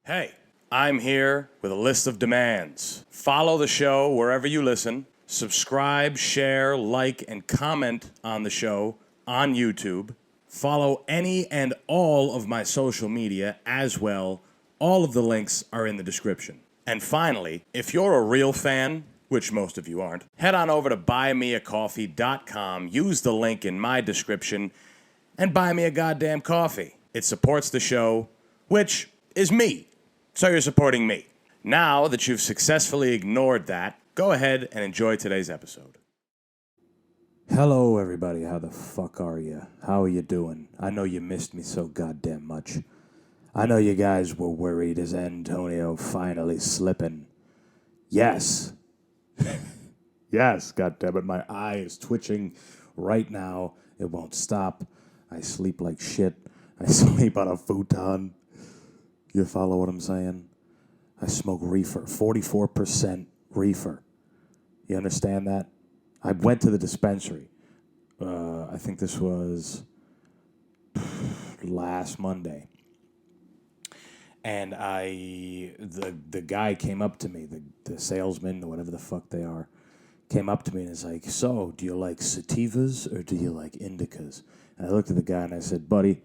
Hey, I'm here with a list of demands. Follow the show wherever you listen. Subscribe, share, like, and comment on the show on YouTube. Follow any and all of my social media as well. All of the links are in the description. And finally, if you're a real fan, which most of you aren't, head on over to buymeacoffee.com, use the link in my description, and buy me a goddamn coffee. It supports the show, which is me. So you're supporting me. Now that you've successfully ignored that, go ahead and enjoy today's episode. Hello, everybody. How the fuck are you? How are you doing? I know you missed me so goddamn much. I know you guys were worried. Is Antonio finally slipping? Yes. Yes, goddammit. My eye is twitching right now. It won't stop. I sleep like shit. I sleep on a futon. You follow what I'm saying? I smoke reefer, 44% reefer. You understand that? I went to the dispensary. I think this was last Monday. And the guy came up to me, the salesman, or whatever the fuck they are, came up to me and is like, so, do you like sativas or do you like indicas? And I looked at the guy and I said, buddy,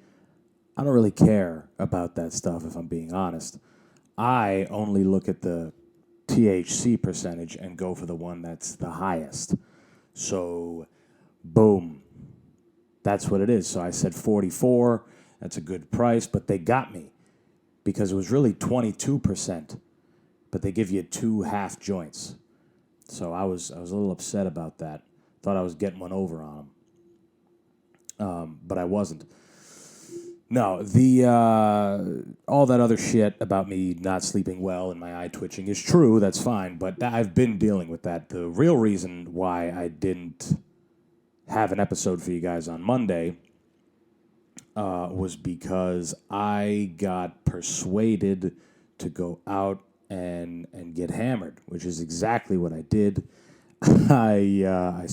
I don't really care about that stuff, if I'm being honest. I only look at the THC percentage and go for the one that's the highest. So, boom. That's what it is. So I said 44. That's a good price, but they got me because it was really 22%, but they give you 2 half joints. So I was a little upset about that. Thought I was getting one over on them, but I wasn't. No, all that other shit about me not sleeping well and my eye twitching is true. That's fine, but I've been dealing with that. The real reason why I didn't have an episode for you guys on Monday was because I got persuaded to go out and get hammered, which is exactly what I did. I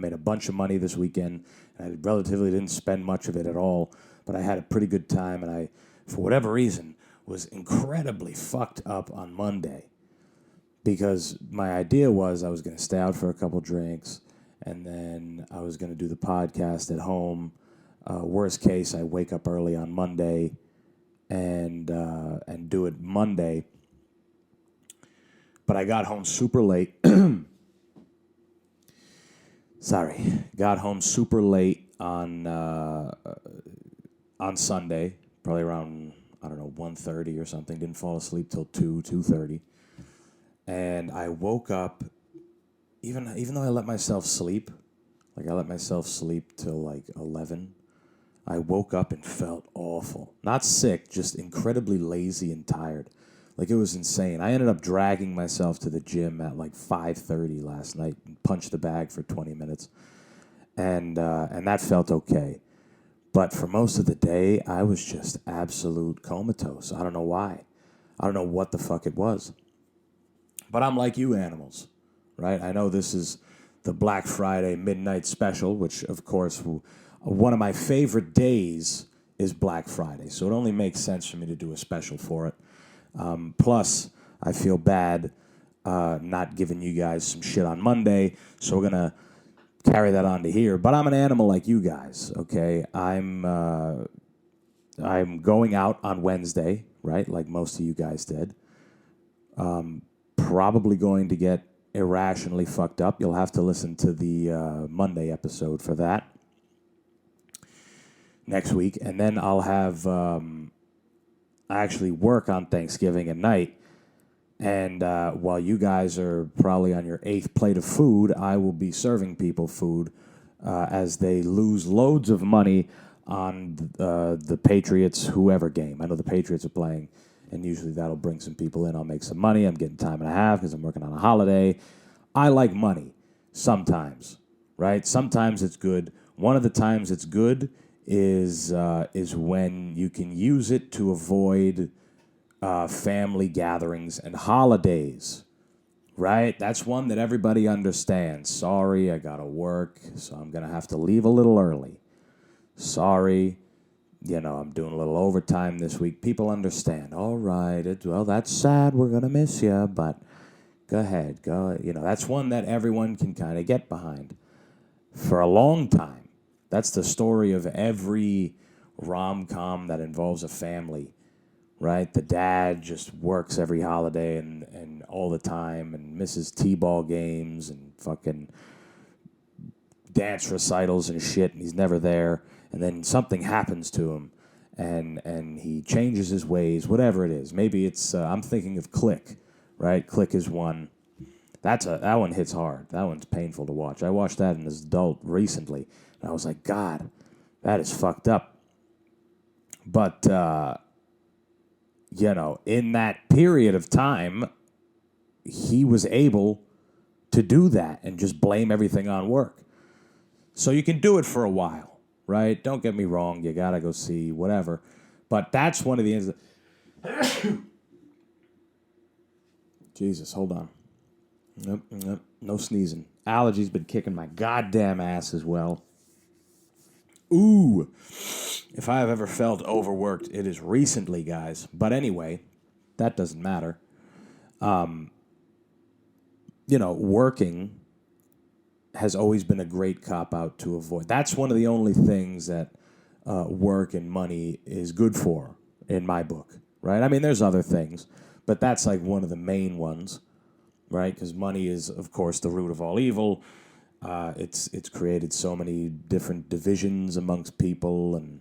made a bunch of money this weekend, and I relatively didn't spend much of it at all. But I had a pretty good time, and I, for whatever reason, was incredibly fucked up on Monday. Because my idea was I was going to stay out for a couple drinks, and then I was going to do the podcast at home. Worst case, I wake up early on Monday and do it Monday. But I got home super late. Got home super late on Sunday, probably around, 1:30 or something. Didn't fall asleep till 2:30. And I woke up, even though I let myself sleep, till like 11, I woke up and felt awful. Not sick, just incredibly lazy and tired. Like, it was insane. I ended up dragging myself to the gym at like 5:30 last night and punched the bag for 20 minutes. And that felt okay. But for most of the day, I was just absolute comatose. I don't know why. I don't know what the fuck it was. But I'm like you animals, right? I know this is the Black Friday midnight special, which, of course, one of my favorite days is Black Friday. So it only makes sense for me to do a special for it. Plus, I feel bad not giving you guys some shit on Monday. So we're going to carry that on to here, but I'm an animal like you guys, okay? I'm going out on Wednesday, right, like most of you guys did. Probably going to get irrationally fucked up. You'll have to listen to the Monday episode for that next week, and then I'll have I actually work on Thanksgiving at night. And while you guys are probably on your 8th plate of food, I will be serving people food as they lose loads of money on the Patriots whoever game. I know the Patriots are playing, and usually that'll bring some people in. I'll make some money. I'm getting time and a half because I'm working on a holiday. I like money sometimes, right? Sometimes it's good. One of the times it's good is when you can use it to avoid family gatherings and holidays, right? That's one that everybody understands. Sorry, I gotta work, so I'm gonna have to leave a little early. Sorry, I'm doing a little overtime this week. People understand. All right, well, that's sad. We're going to miss you, but go ahead. That's one that everyone can kind of get behind. For a long time, that's the story of every rom-com that involves a family, right? The dad just works every holiday and all the time and misses t-ball games and fucking dance recitals and shit, and he's never there. And then something happens to him, and he changes his ways, whatever it is. Maybe it's I'm thinking of Click, right? Click is one. That one hits hard. That one's painful to watch. I watched that as an adult recently, and I was like, God, that is fucked up. But in that period of time, he was able to do that and just blame everything on work. So you can do it for a while, right? Don't get me wrong. You got to go see whatever. But that's one of the ends. Jesus, hold on. Nope, no sneezing. Allergies been kicking my goddamn ass as well. Ooh. If I have ever felt overworked, it is recently, guys. But anyway, that doesn't matter. Working has always been a great cop-out to avoid. That's one of the only things that work and money is good for in my book, right? I mean, there's other things, but that's like one of the main ones, right? Because money is, of course, the root of all evil. It's created so many different divisions amongst people, and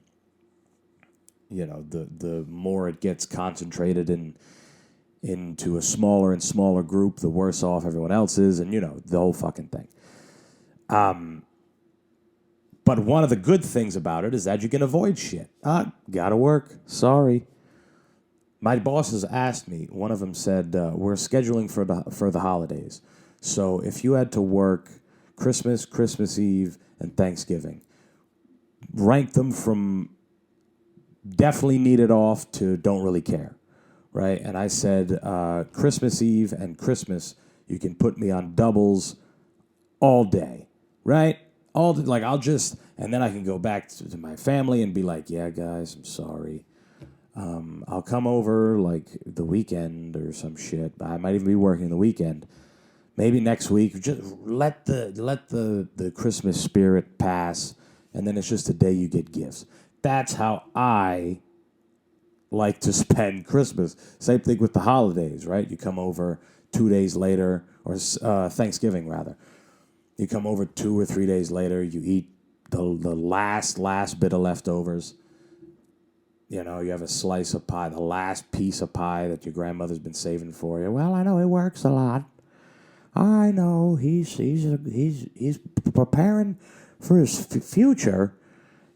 the more it gets concentrated into a smaller and smaller group, the worse off everyone else is, and the whole fucking thing. But one of the good things about it is that you can avoid shit. Gotta work. Sorry. My bosses asked me. One of them said, "We're scheduling for the holidays. So if you had to work Christmas, Christmas Eve, and Thanksgiving, rank them from definitely need it off to don't really care, right?" And I said, Christmas Eve and Christmas, you can put me on doubles all day, right? I'll just, and then I can go back to my family and be like, yeah, guys, I'm sorry. I'll come over like the weekend or some shit. I might even be working the weekend. Maybe next week, just let the Christmas spirit pass, and then it's just a day you get gifts. That's how I like to spend Christmas. Same thing with the holidays, right? You come over 2 days later, or Thanksgiving rather. You come over 2 or 3 days later, you eat the last bit of leftovers. You have a slice of pie, the last piece of pie that your grandmother's been saving for you. Well, I know he works a lot. I know he's preparing for his future.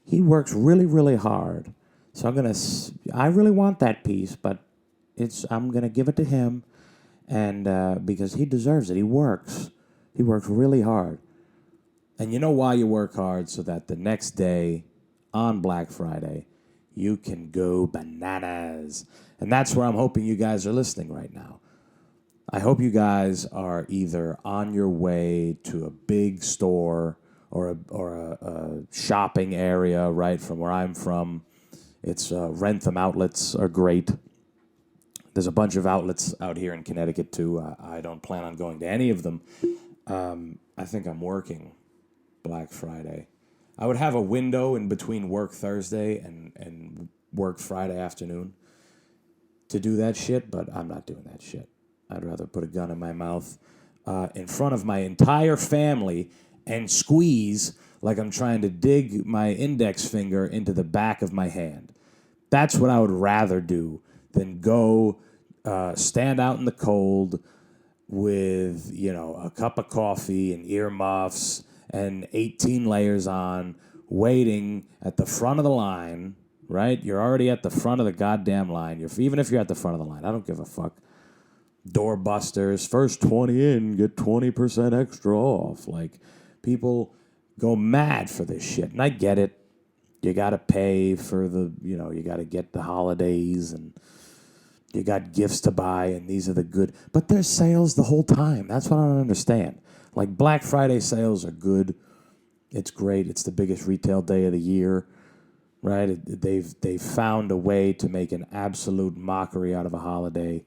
He works really, really hard. So I really want that piece, but I'm gonna give it to him, and because he deserves it. He works really hard. And you know why you work hard? So that the next day, on Black Friday, you can go bananas. And that's where I'm hoping you guys are listening right now. I hope you guys are either on your way to a big store or a shopping area, right, from where I'm from. It's Rentham outlets are great. There's a bunch of outlets out here in Connecticut, too. I don't plan on going to any of them. I think I'm working Black Friday. I would have a window in between work Thursday and work Friday afternoon to do that shit, but I'm not doing that shit. I'd rather put a gun in my mouth in front of my entire family and squeeze like I'm trying to dig my index finger into the back of my hand. That's what I would rather do than go stand out in the cold with, a cup of coffee and earmuffs and 18 layers on, waiting at the front of the line, right? You're already at the front of the goddamn line. Even if you're at the front of the line, I don't give a fuck. Doorbusters, first 20 in, get 20% extra off. Like, people go mad for this shit. And I get it. You got to pay for you got to get the holidays, and you got gifts to buy, and these are the good. But there's sales the whole time. That's what I don't understand. Like, Black Friday sales are good. It's great. It's the biggest retail day of the year. right? They've found a way to make an absolute mockery out of a holiday.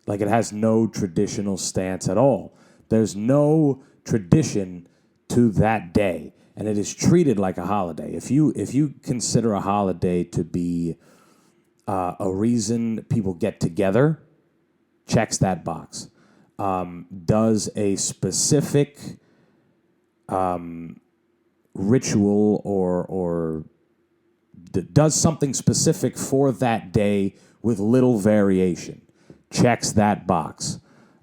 Like, it has no traditional stance at all. There's no tradition to that day, and it is treated like a holiday. If you consider a holiday to be a reason people get together, checks that box. Does a specific ritual or does something specific for that day with little variation, checks that box.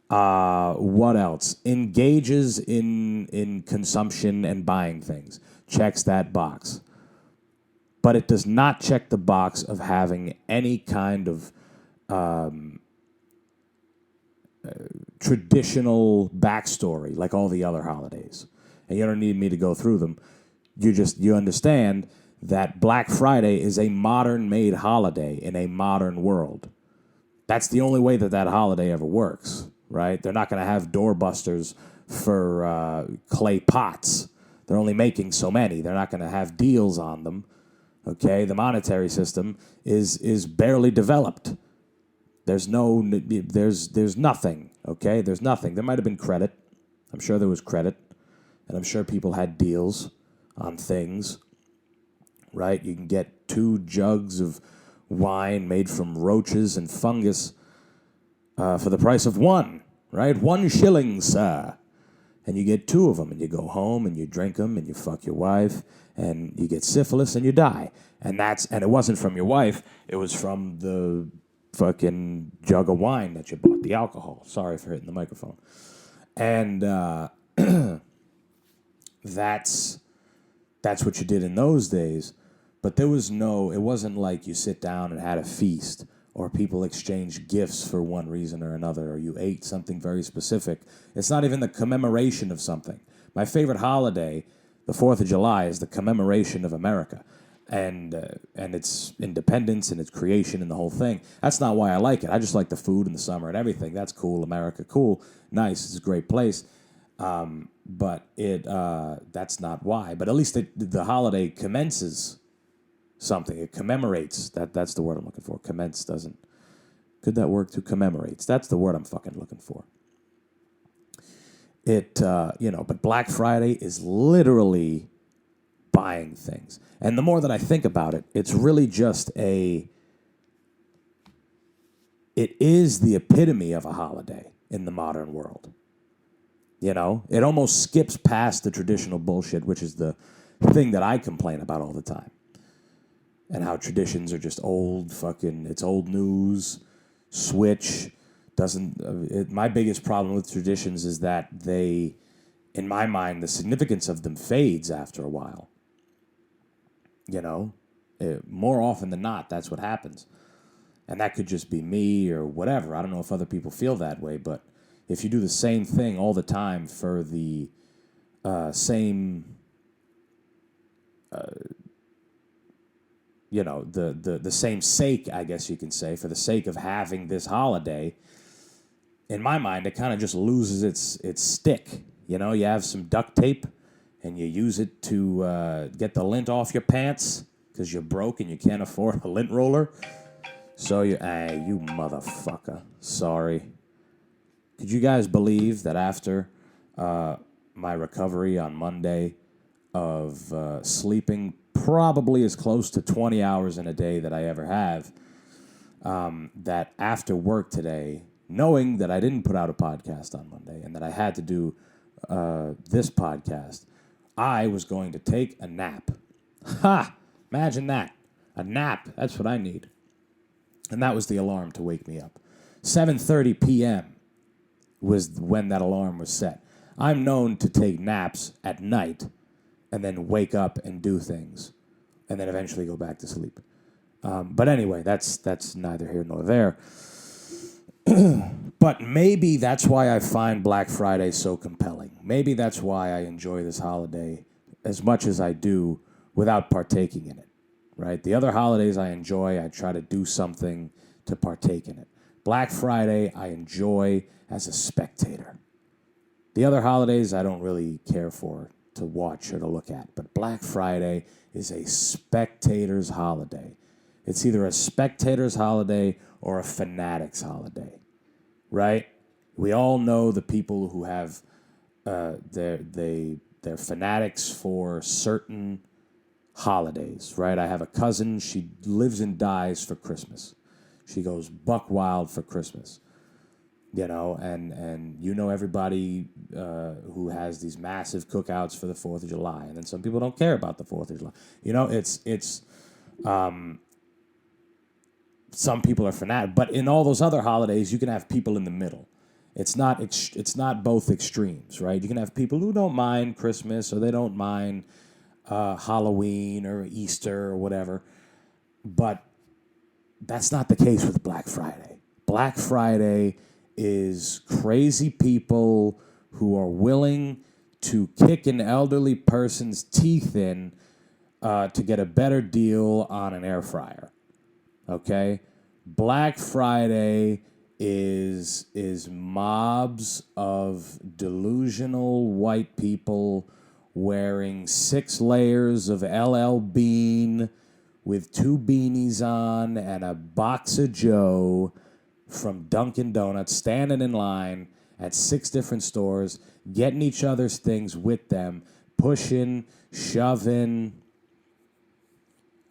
What else? Engages in consumption and buying things, checks that box. But it does not check the box of having any kind of traditional backstory like all the other holidays. And you don't need me to go through them. You understand that Black Friday is a modern-made holiday in a modern world. That's the only way that holiday ever works, right? They're not going to have doorbusters for clay pots. They're only making so many. They're not going to have deals on them. Okay, the monetary system is barely developed. There's nothing. Okay, there's nothing. There might have been credit. I'm sure there was credit, and I'm sure people had deals on things. Right, you can get 2 jugs of wine made from roaches and fungus for the price of 1. Right, 1 shilling, sir. And you get 2 of them, and you go home and you drink them, and you fuck your wife, and you get syphilis, and you die. And it wasn't from your wife; it was from the fucking jug of wine that you bought, the alcohol. Sorry for hitting the microphone. And that's what you did in those days. But it wasn't like you sit down and had a feast, or people exchange gifts for one reason or another, or you ate something very specific. It's not even the commemoration of something. My favorite holiday, the 4th of July, is the commemoration of America and its independence and its creation and the whole thing. That's not why I like it. I just like the food in the summer and everything. That's cool. America, cool, nice. It's a great place. But that's not why. But at least the holiday commences something. It commemorates. That's the word I'm looking for. Commence doesn't. Could that work too? Commemorates. That's the word I'm fucking looking for. But Black Friday is literally buying things. And the more that I think about it, it's really just it is the epitome of a holiday in the modern world. You know, it almost skips past the traditional bullshit, which is the thing that I complain about all the time. And how traditions are just it's old news, switch, my biggest problem with traditions is that they, in my mind, the significance of them fades after a while. You know, more often than not, that's what happens. And that could just be me or whatever. I don't know if other people feel that way, but if you do the same thing all the time for the same, the same sake, I guess you can say, for the sake of having this holiday, in my mind, it kind of just loses its stick. You know, you have some duct tape, and you use it to get the lint off your pants because you're broke and you can't afford a lint roller. So you motherfucker. Sorry. Could you guys believe that after my recovery on Monday of sleeping probably as close to 20 hours in a day that I ever have, that after work today, knowing that I didn't put out a podcast on Monday and that I had to do this podcast, I was going to take a nap. Ha! Imagine that. A nap. That's what I need. And that was the alarm to wake me up. 7:30 p.m. was when that alarm was set. I'm known to take naps at night and then wake up and do things and then eventually go back to sleep. But anyway, that's neither here nor there. But maybe that's why I find Black Friday so compelling. Maybe that's why I enjoy this holiday as much as I do without partaking in it, right? The other holidays I enjoy, I try to do something to partake in it. Black Friday, I enjoy as a spectator. The other holidays, I don't really care for to watch or to look at. But Black Friday is a spectator's holiday. It's either a spectator's holiday or a fanatic's holiday, right? We all know the people who have they're fanatics for certain holidays, right? I have a cousin. She lives and dies for Christmas. She goes buck wild for Christmas, and you know everybody who has these massive cookouts for the 4th of July, and then some people don't care about the 4th of July. It's some people are fanatic, but in all those other holidays, you can have people in the middle. It's not both extremes, right? You can have people who don't mind Christmas or they don't mind Halloween or Easter or whatever, but that's not the case with Black Friday. Black Friday is crazy people who are willing to kick an elderly person's teeth in to get a better deal on an air fryer. Okay? Black Friday is mobs of delusional white people wearing 6 layers of LL Bean with 2 beanies on and a box of Joe from Dunkin' Donuts, standing in line at 6 different stores, getting each other's things with them, pushing, shoving.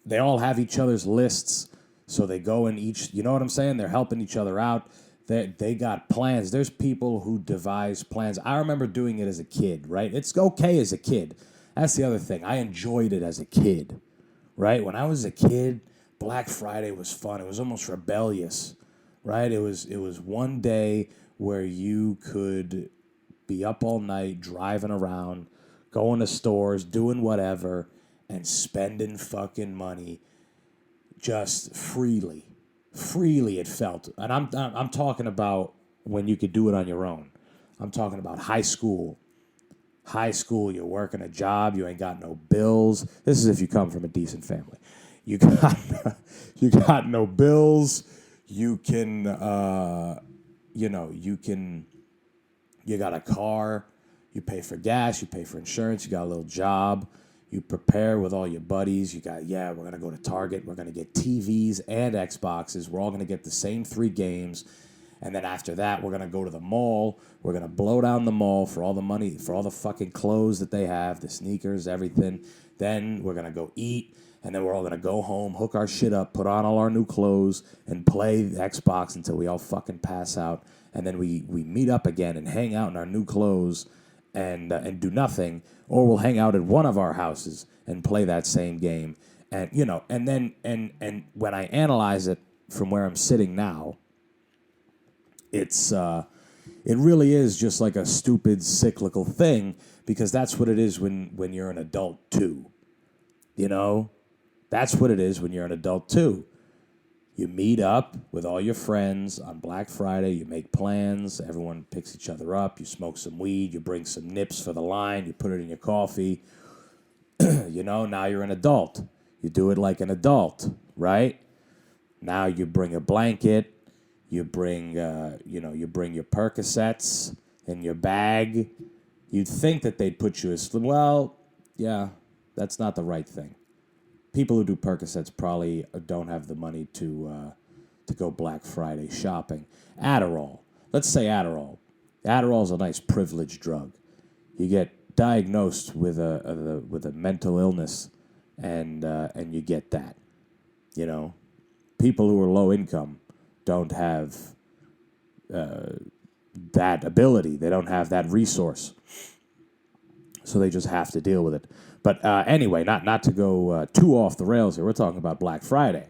They all have each other's lists, so they go in each, you know what I'm saying? They're helping each other out. They got plans. There's people who devise plans. I remember doing it as a kid, right? It's okay as a kid. That's the other thing. I enjoyed it as a kid, right? When I was a kid, Black Friday was fun. It was almost rebellious, right? It was one day where you could be up all night, driving around, going to stores, doing whatever, and spending fucking money just freely. Freely it felt. And I'm talking about when you could do it on your own. I'm talking about high school. High school, you're working a job, you ain't got no bills. This is if you come from a decent family. You got no bills. You can you got a car, you pay for gas, you pay for insurance, you got a little job. You prepare with all your buddies. We're going to go to Target. We're going to get TVs and Xboxes. We're all going to get the same 3 games. And then after that, we're going to go to the mall. We're going to blow down the mall for all the money, for all the fucking clothes that they have, the sneakers, everything. Then we're going to go eat. And then we're all going to go home, hook our shit up, put on all our new clothes, and play Xbox until we all fucking pass out. And then we meet up again and hang out in our new clothes and do nothing, or we'll hang out at one of our houses and play that same game. And and then when I analyze it from where I'm sitting now, it really is just like a stupid cyclical thing, because that's what it is when you're an adult too. That's what it is when you're an adult too. You meet up with all your friends on Black Friday. You make plans. Everyone picks each other up. You smoke some weed. You bring some nips for the line. You put it in your coffee. Now you're an adult. You do it like an adult, right? Now you bring a blanket. You bring, you bring your Percocets in your bag. You'd think that they'd put you as, well, yeah, that's not the right thing. People who do Percocets probably don't have the money to go Black Friday shopping. Adderall. Let's say Adderall. Adderall's a nice privileged drug. You get diagnosed with a mental illness, and you get that. People who are low income don't have that ability. They don't have that resource. So they just have to deal with it. But anyway, not to go too off the rails here. We're talking about Black Friday.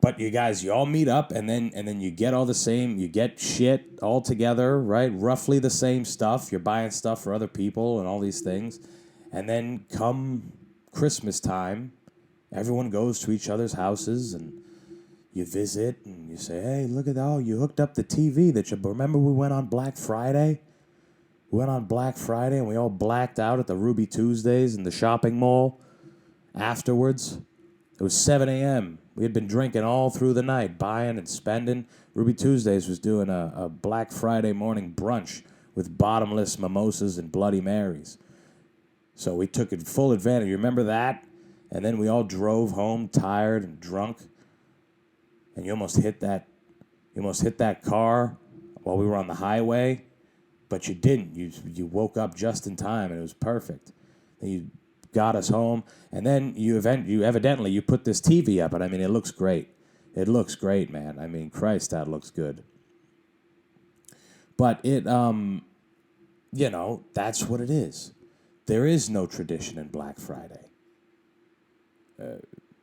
But you guys, you all meet up, and then you get all the same. You get shit all together, right? Roughly the same stuff. You're buying stuff for other people and all these things. And then come Christmas time, everyone goes to each other's houses, and you visit, and you say, hey, look at that. You hooked up the TV. Remember we went on Black Friday? We went on Black Friday, and we all blacked out at the Ruby Tuesdays in the shopping mall afterwards. It was 7 a.m. We had been drinking all through the night, buying and spending. Ruby Tuesdays was doing a Black Friday morning brunch with bottomless mimosas and Bloody Marys. So we took it full advantage. You remember that? And then we all drove home tired and drunk. And you almost hit that car while we were on the highway, but you didn't. You woke up just in time, and it was perfect. And you got us home, and then you evidently put this TV up, and I mean, it looks great. It looks great, man. I mean, Christ, that looks good. But it, that's what it is. There is no tradition in Black Friday.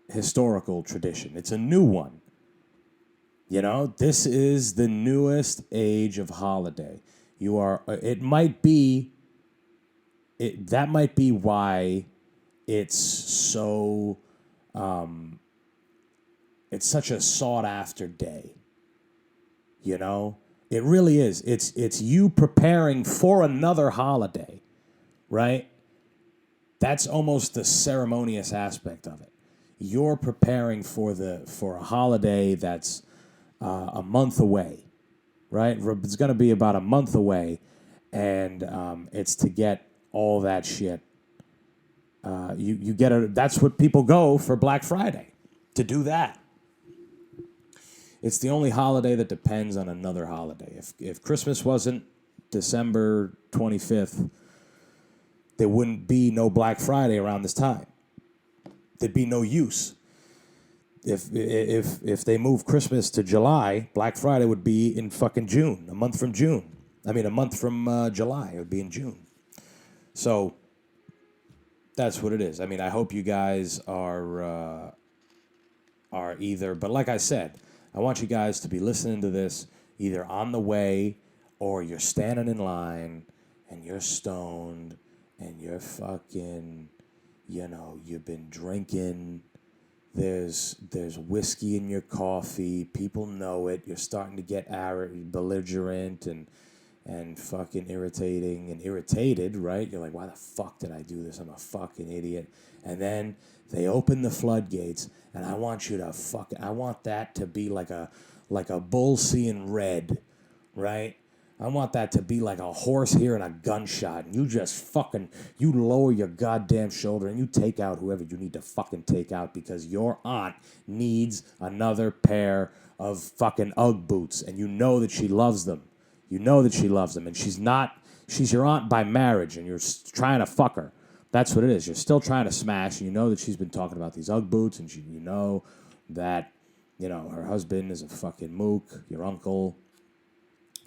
Historical tradition. It's a new one. This is the newest age of holiday. That might be why it's so, it's such a sought after day. It really is. It's you preparing for another holiday, right? That's almost the ceremonious aspect of it. You're preparing for a holiday that's a month away, right? It's going to be about a month away, and it's to get all that shit. You get that's what people go for Black Friday, to do that. It's the only holiday that depends on another holiday. If Christmas wasn't December 25th, there wouldn't be no Black Friday around this time. There'd be no use. If they move Christmas to July, Black Friday would be in fucking June, a month from June. I mean, a month from July. It would be in June. So that's what it is. I mean, I hope you guys are either, but like I said, I want you guys to be listening to this either on the way or you're standing in line and you're stoned and you're fucking, you've been drinking. There's whiskey in your coffee. People know it. You're starting to get belligerent and fucking irritated, right? You're like, why the fuck did I do this? I'm a fucking idiot. And then they open the floodgates, and I want that to be like a bull seeing red, right? I want that to be like a horse hearing a gunshot, and you just you lower your goddamn shoulder and you take out whoever you need to fucking take out because your aunt needs another pair of fucking Ugg boots, and you know that she loves them. You know that she loves them, and she's your aunt by marriage, and you're trying to fuck her. That's what it is. You're still trying to smash, and you know that she's been talking about these Ugg boots, and you know that, her husband is a fucking mook, your uncle,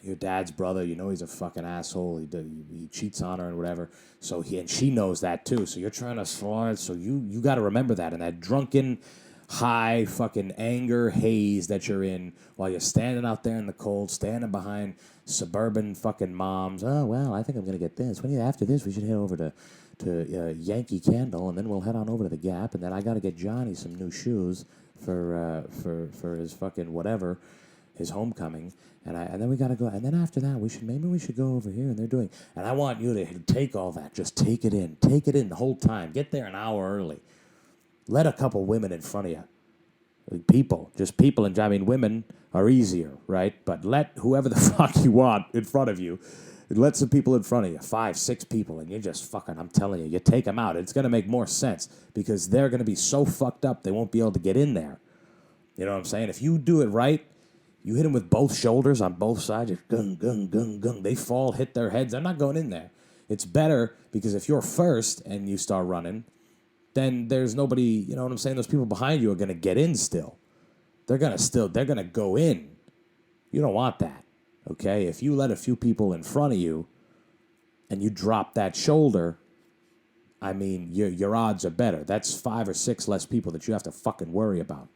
your dad's brother, he's a fucking asshole. He cheats on her and whatever. So she knows that too. So you're trying to slide. So you got to remember that. And that drunken, high fucking anger haze that you're in while you're standing out there in the cold, standing behind suburban fucking moms. Oh, well, I think I'm going to get this. After this, we should head over to Yankee Candle, and then we'll head on over to the Gap. And then I got to get Johnny some new shoes for his fucking whatever, his homecoming. And then we gotta go, and then after that we should go over here, and they're doing. And I want you to take all that, just take it in the whole time. Get there an hour early. Let a couple women in front of you, people, and I mean women are easier, right? But let whoever the fuck you want in front of you. Let some people in front of you, 5, 6 people, and you just fucking. I'm telling you, you take them out. It's gonna make more sense because they're gonna be so fucked up they won't be able to get in there. You know what I'm saying? If you do it right. You hit them with both shoulders on both sides. Just gung, gung, gung, gung. They fall, hit their heads. They're not going in there. It's better because if you're first and you start running, then there's nobody, you know what I'm saying? Those people behind you are going to get in still. They're going to go in. You don't want that, okay? If you let a few people in front of you and you drop that shoulder, I mean, your odds are better. That's 5 or 6 less people that you have to fucking worry about.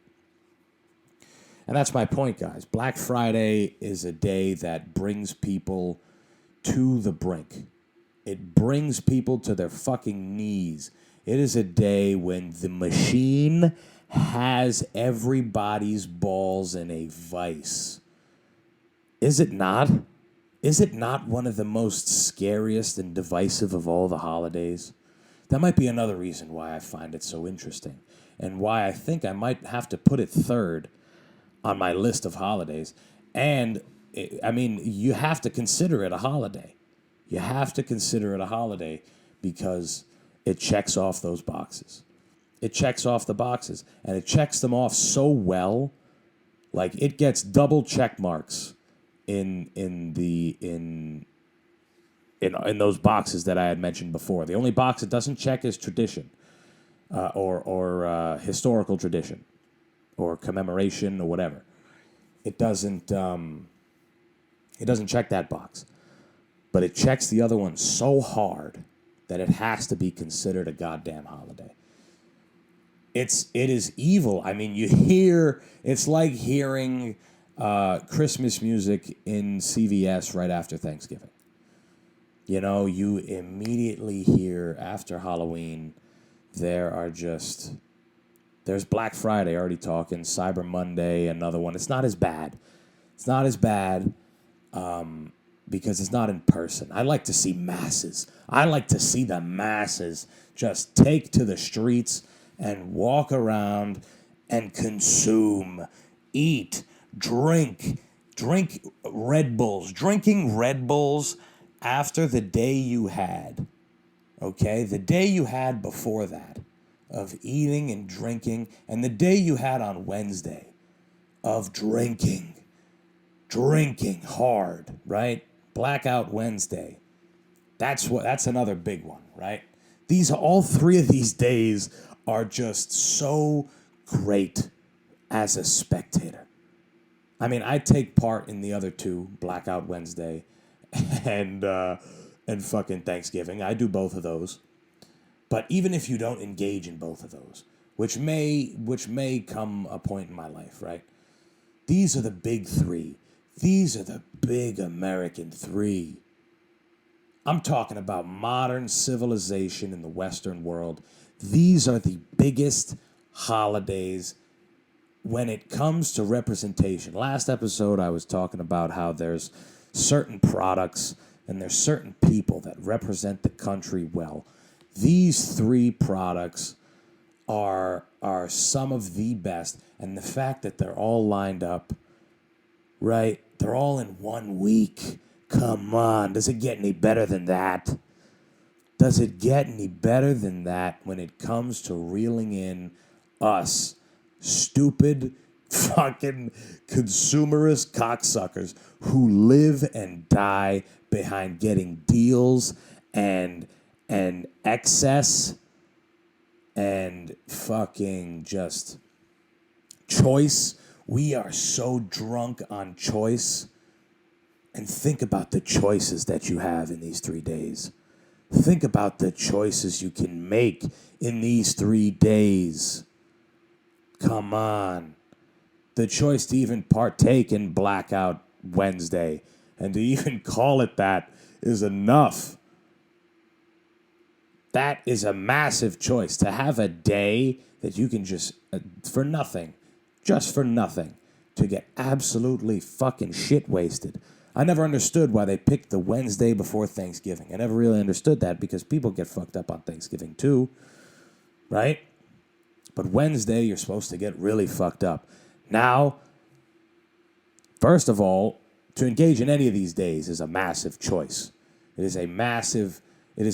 And that's my point, guys. Black Friday is a day that brings people to the brink. It brings people to their fucking knees. It is a day when the machine has everybody's balls in a vice. Is it not? Is it not one of the most scariest and divisive of all the holidays? That might be another reason why I find it so interesting and why I think I might have to put it third on my list of holidays. And, I mean, you have to consider it a holiday. You have to consider it a holiday because it checks off those boxes. It checks off the boxes, and it checks them off so well, like it gets double check marks in those boxes that I had mentioned before. The only box it doesn't check is tradition, or historical tradition, or commemoration, or whatever. It doesn't check that box, but it checks the other one so hard that it has to be considered a goddamn holiday. It is evil. I mean, it's like hearing Christmas music in CVS right after Thanksgiving. You know, you immediately hear after Halloween, there's Black Friday, already talking, Cyber Monday, another one. It's not as bad. Because it's not in person. I like to see masses. I like to see the masses just take to the streets and walk around and consume, eat, drink Red Bulls. Drinking Red Bulls after the day you had, okay? The day you had before that of eating and drinking, and the day you had on Wednesday of drinking hard, right? Blackout Wednesday. That's another big one, right? All three of these days are just so great as a spectator. I mean, I take part in the other two, Blackout Wednesday and fucking Thanksgiving. I do both of those. But even if you don't engage in both of those, which may come a point in my life, right? These are the big three. These are the big American three. I'm talking about modern civilization in the Western world. These are the biggest holidays when it comes to representation. Last episode, I was talking about how there's certain products and there's certain people that represent the country well. These three products are some of the best. And the fact that they're all lined up, right? They're all in 1 week. Come on. Does it get any better than that? Does it get any better than that when it comes to reeling in us stupid fucking consumerist cocksuckers who live and die behind getting deals and excess and fucking just choice? We are so drunk on choice. And think about the choices that you have in these 3 days. Think about the choices you can make in these 3 days. Come on. The choice to even partake in Blackout Wednesday and to even call it that is enough. That is a massive choice. To have a day that you can just, for nothing, to get absolutely fucking shit wasted. I never understood why they picked the Wednesday before Thanksgiving. I never really understood that because people get fucked up on Thanksgiving too, right? But Wednesday, you're supposed to get really fucked up. Now, first of all, to engage in any of these days is a massive choice. It is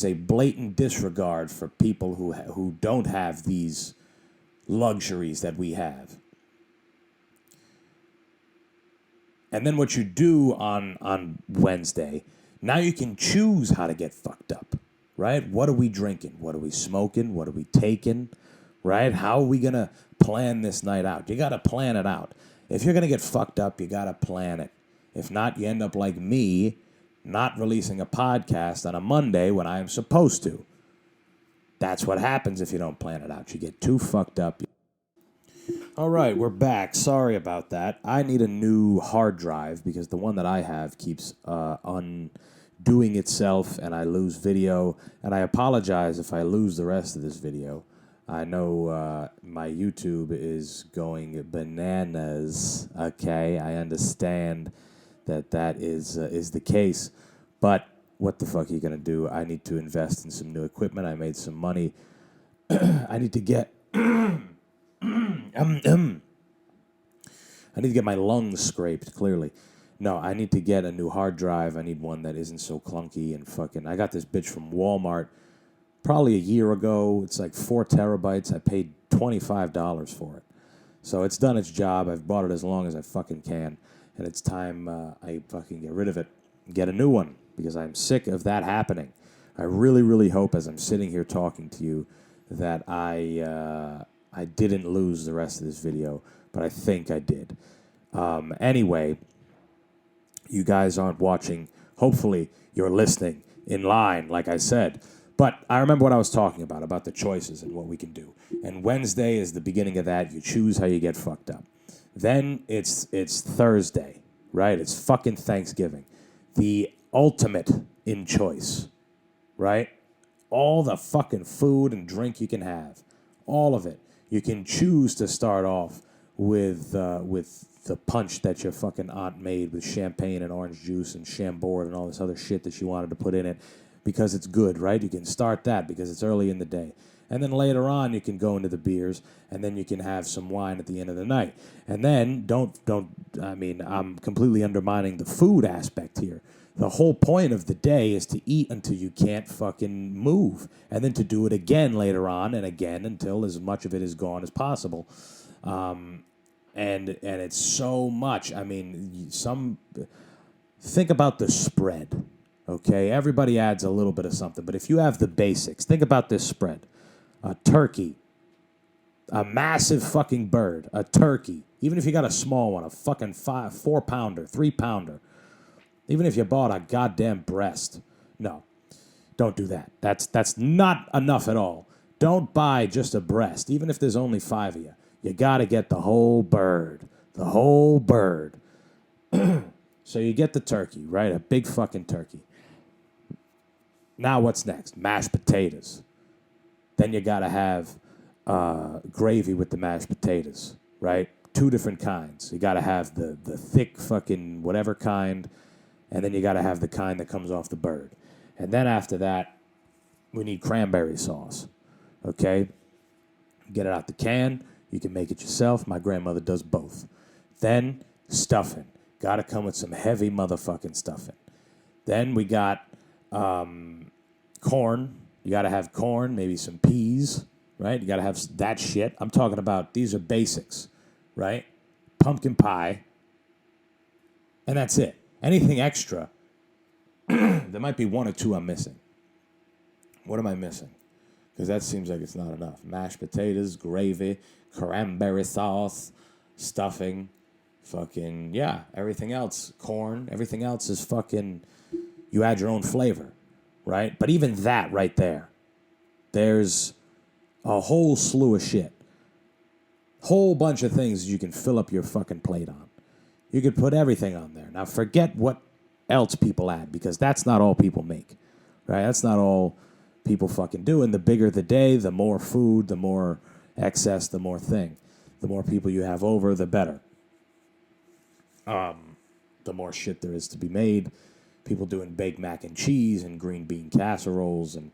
a blatant disregard for people who don't have these luxuries that we have. And then what you do on Wednesday, now you can choose how to get fucked up, right? What are we drinking? What are we smoking? What are we taking, right? How are we going to plan this night out? You got to plan it out. If you're going to get fucked up, you got to plan it. If not, you end up like me, not releasing a podcast on a Monday when I am supposed to. That's what happens if you don't plan it out. You get too fucked up. All right, we're back. Sorry about that. I need a new hard drive because the one that I have keeps undoing itself and I lose video. And I apologize if I lose the rest of this video. I know my YouTube is going bananas. Okay, I understand that is the case. But what the fuck are you going to do? I need to invest in some new equipment. I made some money. I need to get... I need to get my lungs scraped, clearly. No, I need to get a new hard drive. I need one that isn't so clunky and fucking. I got this bitch from Walmart probably a year ago. It's like 4 terabytes. I paid $25 for it. So it's done its job. I've bought it as long as I fucking can. And it's time I fucking get rid of it and get a new one because I'm sick of that happening. I really, really hope as I'm sitting here talking to you that I didn't lose the rest of this video, but I think I did. Anyway, you guys aren't watching. Hopefully, you're listening in line, like I said. But I remember what I was talking about the choices and what we can do. And Wednesday is the beginning of that. You choose how you get fucked up. Then it's Thursday, right? It's fucking Thanksgiving. The ultimate in choice, right? All the fucking food and drink you can have. All of it. You can choose to start off with the punch that your fucking aunt made with champagne and orange juice and Chambord and all this other shit that she wanted to put in it because it's good, right? You can start that because it's early in the day. And then later on, you can go into the beers, and then you can have some wine at the end of the night. And then I'm completely undermining the food aspect here. The whole point of the day is to eat until you can't fucking move, and then to do it again later on and again until as much of it is gone as possible. And it's so much. I mean, think about the spread, okay? Everybody adds a little bit of something, but if you have the basics, think about this spread. A turkey, a massive fucking bird, a turkey, even if you got a small one, a fucking 4-pounder, 3-pounder, even if you bought a goddamn breast. No, don't do that. That's not enough at all. Don't buy just a breast, even if there's only 5 of you. You got to get the whole bird. The whole bird. So you get the turkey, right? A big fucking turkey. Now what's next? Mashed potatoes. Then you got to have gravy with the mashed potatoes, right? 2 different kinds. You got to have the thick fucking whatever kind, and then you got to have the kind that comes off the bird. And then after that, we need cranberry sauce, okay? Get it out the can. You can make it yourself. My grandmother does both. Then stuffing. Got to come with some heavy motherfucking stuffing. Then we got corn. You got to have corn, maybe some peas, right? You got to have that shit. I'm talking about these are basics, right? Pumpkin pie. And that's it. Anything extra, there might be 1 or 2 I'm missing. What am I missing? Because that seems like it's not enough. Mashed potatoes, gravy, cranberry sauce, stuffing, fucking, yeah, everything else. Corn, everything else is fucking, you add your own flavor, right? But even that right there, there's a whole slew of shit. Whole bunch of things you can fill up your fucking plate on. You could put everything on there. Now forget what else people add, because that's not all people make, right? That's not all people fucking do. And the bigger the day, the more food, the more excess, the more thing. The more people you have over, the better. The more shit there is to be made. People doing baked mac and cheese and green bean casseroles and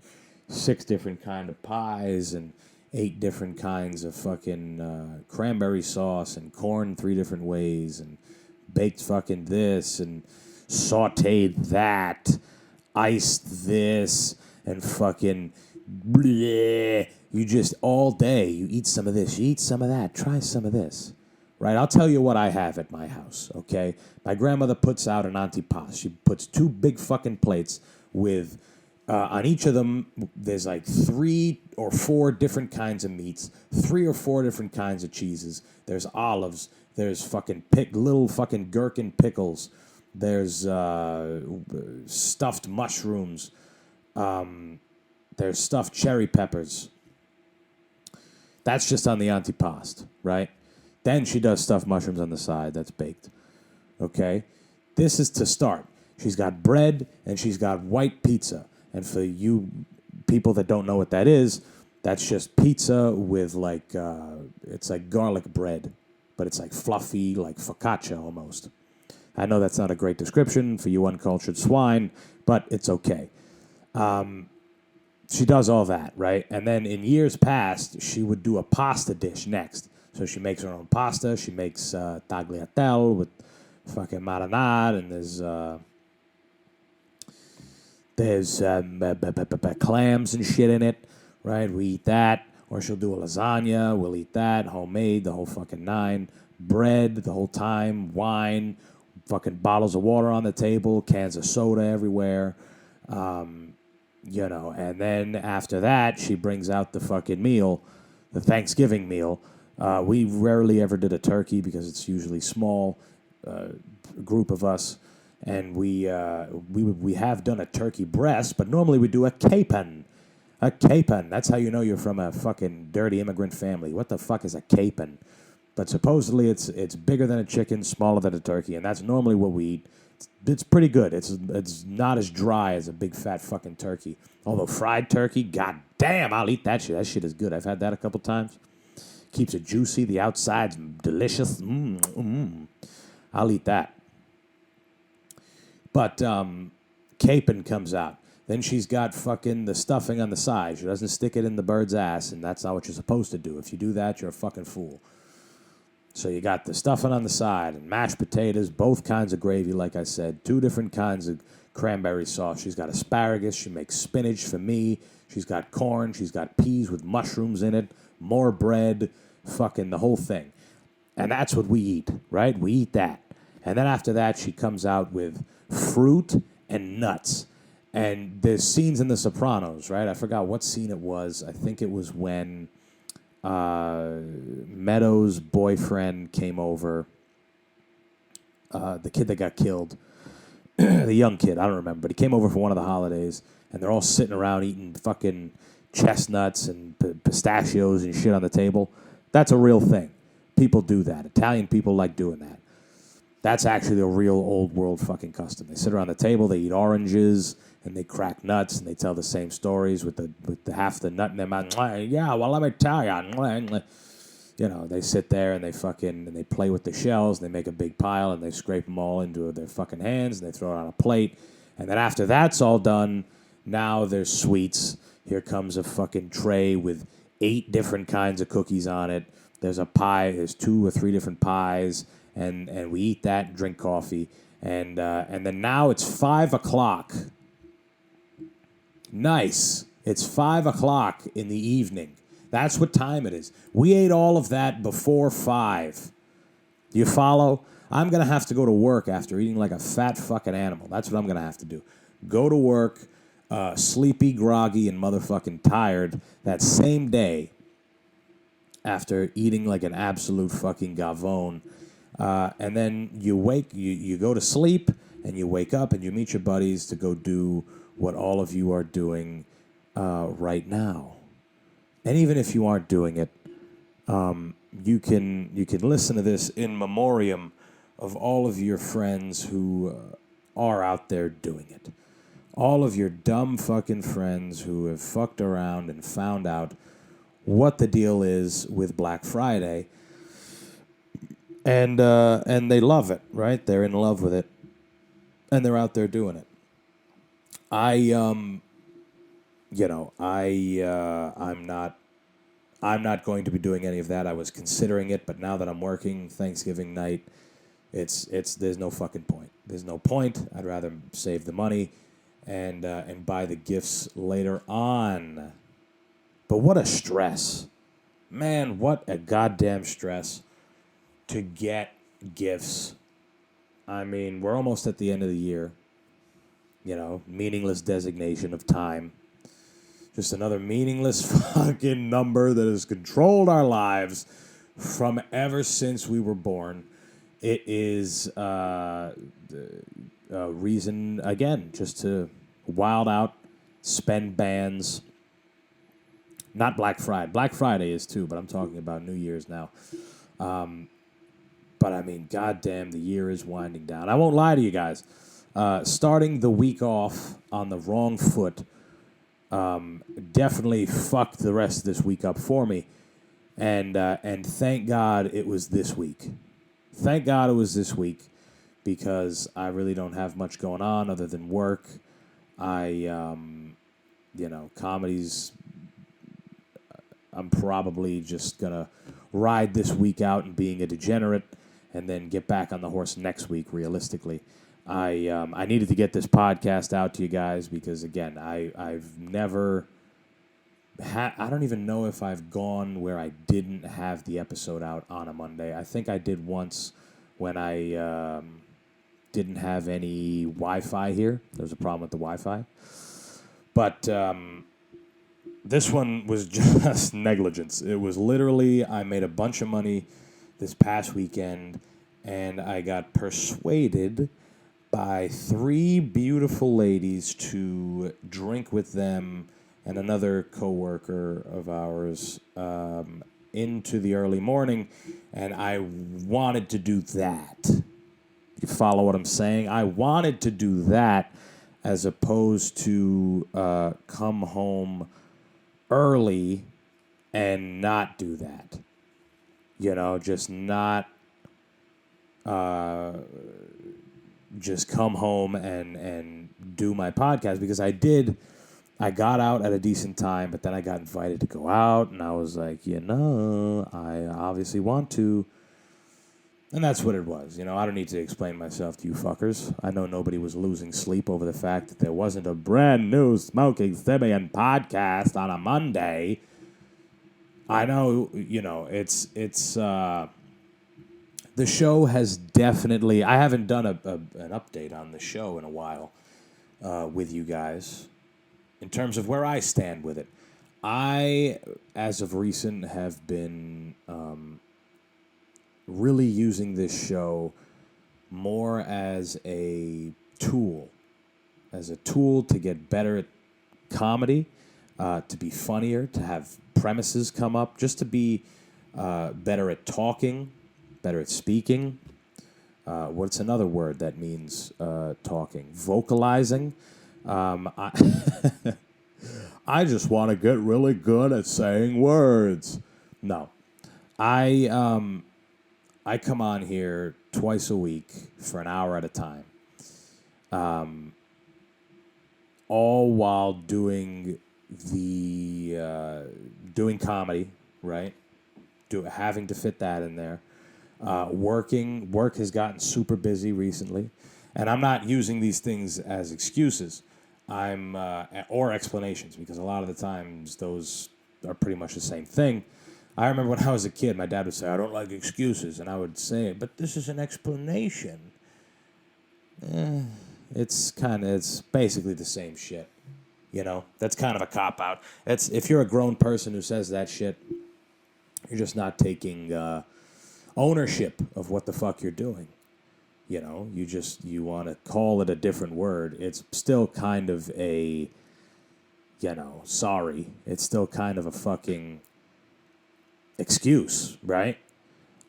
6 different kind of pies and 8 different kinds of fucking cranberry sauce and corn 3 different ways and baked fucking this and sauteed that, iced this, and fucking bleh. You just all day, you eat some of this, you eat some of that, try some of this. Right? I'll tell you what I have at my house, okay? My grandmother puts out an antipas. She puts 2 big fucking plates with, on each of them, there's like 3 or 4 different kinds of meats, 3 or 4 different kinds of cheeses. There's olives. There's fucking little fucking gherkin pickles. There's stuffed mushrooms. There's stuffed cherry peppers. That's just on the antipasto, right? Then she does stuffed mushrooms on the side. That's baked. Okay? This is to start. She's got bread and she's got white pizza. And for you people that don't know what that is, that's just pizza with like, it's like garlic bread. But it's like fluffy, like focaccia almost. I know that's not a great description for you uncultured swine, but it's okay. She does all that, right? And then in years past, she would do a pasta dish next. So she makes her own pasta. She makes tagliatelle with fucking marinade, and there's clams and shit in it, right? We eat that. Or she'll do a lasagna. We'll eat that. Homemade, the whole fucking nine. Bread the whole time. Wine. Fucking bottles of water on the table. Cans of soda everywhere. And then after that, she brings out the fucking meal, the Thanksgiving meal. We rarely ever did a turkey because it's usually small, group of us, and we have done a turkey breast, but normally we do a capon. A capon. That's how you know you're from a fucking dirty immigrant family. What the fuck is a capon? But supposedly it's bigger than a chicken, smaller than a turkey, and that's normally what we eat. It's pretty good. It's not as dry as a big fat fucking turkey. Although fried turkey, god damn, I'll eat that shit. That shit is good. I've had that a couple times. Keeps it juicy. The outside's delicious. I'll eat that. But capon comes out. Then she's got fucking the stuffing on the side. She doesn't stick it in the bird's ass, and that's not what you're supposed to do. If you do that, you're a fucking fool. So you got the stuffing on the side and mashed potatoes, both kinds of gravy, like I said, 2 different kinds of cranberry sauce. She's got asparagus. She makes spinach for me. She's got corn. She's got peas with mushrooms in it, more bread, fucking the whole thing. And that's what we eat, right? We eat that. And then after that, she comes out with fruit and nuts. And there's scenes in The Sopranos, right? I forgot what scene it was. I think it was when Meadows' boyfriend came over. The kid that got killed. The young kid, I don't remember. But he came over for one of the holidays. And they're all sitting around eating fucking chestnuts and pistachios and shit on the table. That's a real thing. People do that. Italian people like doing that. That's actually a real old world fucking custom. They sit around the table, they eat oranges, and they crack nuts, and they tell the same stories with the half the nut in their mouth. Yeah, well, let me tell you. They sit there and they play with the shells, and they make a big pile, and they scrape them all into their fucking hands, and they throw it on a plate. And then after that's all done, now there's sweets. Here comes a fucking tray with 8 different kinds of cookies on it. There's a pie. There's 2 or 3 different pies. And we eat that and drink coffee. And then now it's 5 o'clock. Nice. It's 5 o'clock in the evening. That's what time it is. We ate all of that before 5. You follow? I'm going to have to go to work after eating like a fat fucking animal. That's what I'm going to have to do. Go to work, sleepy, groggy, and motherfucking tired that same day after eating like an absolute fucking gavone. And then you go to sleep, and you wake up, and you meet your buddies to go do what all of you are doing right now. And even if you aren't doing it, you can listen to this in memoriam of all of your friends who are out there doing it. All of your dumb fucking friends who have fucked around and found out what the deal is with Black Friday. And they love it, right? They're in love with it, and they're out there doing it. I'm not going to be doing any of that. I was considering it, but now that I'm working Thanksgiving night, there's no fucking point. There's no point. I'd rather save the money and buy the gifts later on. But what a stress, man! What a goddamn stress to get gifts. I mean, we're almost at the end of the year. Meaningless designation of time. Just another meaningless fucking number that has controlled our lives from ever since we were born. It is a reason, again, just to wild out, spend bands. Not Black Friday. Black Friday is too, but I'm talking about New Year's now. But I mean, goddamn, the year is winding down. I won't lie to you guys. Starting the week off on the wrong foot definitely fucked the rest of this week up for me. And thank God it was this week. Thank God it was this week because I really don't have much going on other than work. Comedy's... I'm probably just going to ride this week out and being a degenerate and then get back on the horse next week, realistically. I needed to get this podcast out to you guys because, again, I've never... I don't even know if I've gone where I didn't have the episode out on a Monday. I think I did once when I didn't have any Wi-Fi here. There was a problem with the Wi-Fi. But this one was just negligence. It was literally, I made a bunch of money this past weekend, and I got persuaded by 3 beautiful ladies to drink with them and another coworker of ours into the early morning, and I wanted to do that. You follow what I'm saying? I wanted to do that as opposed to come home early and not do that. You know, just not just come home and do my podcast, because I got out at a decent time, but then I got invited to go out, and I was like, I obviously want to. And that's what it was. You know, I don't need to explain myself to you fuckers. I know nobody was losing sleep over the fact that there wasn't a brand new Smoking Simian podcast on a Monday. I know, it's the show has definitely... I haven't done an update on the show in a while with you guys in terms of where I stand with it. I, as of recent, have been... really using this show more as a tool to get better at comedy, to be funnier, to have premises come up, just to be better at talking, better at speaking. What's another word that means talking? Vocalizing. I just want to get really good at saying words. No. I come on here twice a week for an hour at a time, all while doing doing comedy, right? Having to fit that in there. Work has gotten super busy recently, and I'm not using these things as excuses, or explanations, because a lot of the times those are pretty much the same thing. I remember when I was a kid, my dad would say, "I don't like excuses," and I would say, "But this is an explanation." It's basically the same shit, That's kind of a cop-out. If you're a grown person who says that shit, you're just not taking ownership of what the fuck you're doing. You want to call it a different word. It's still kind of a, sorry. It's still kind of a fucking excuse, right?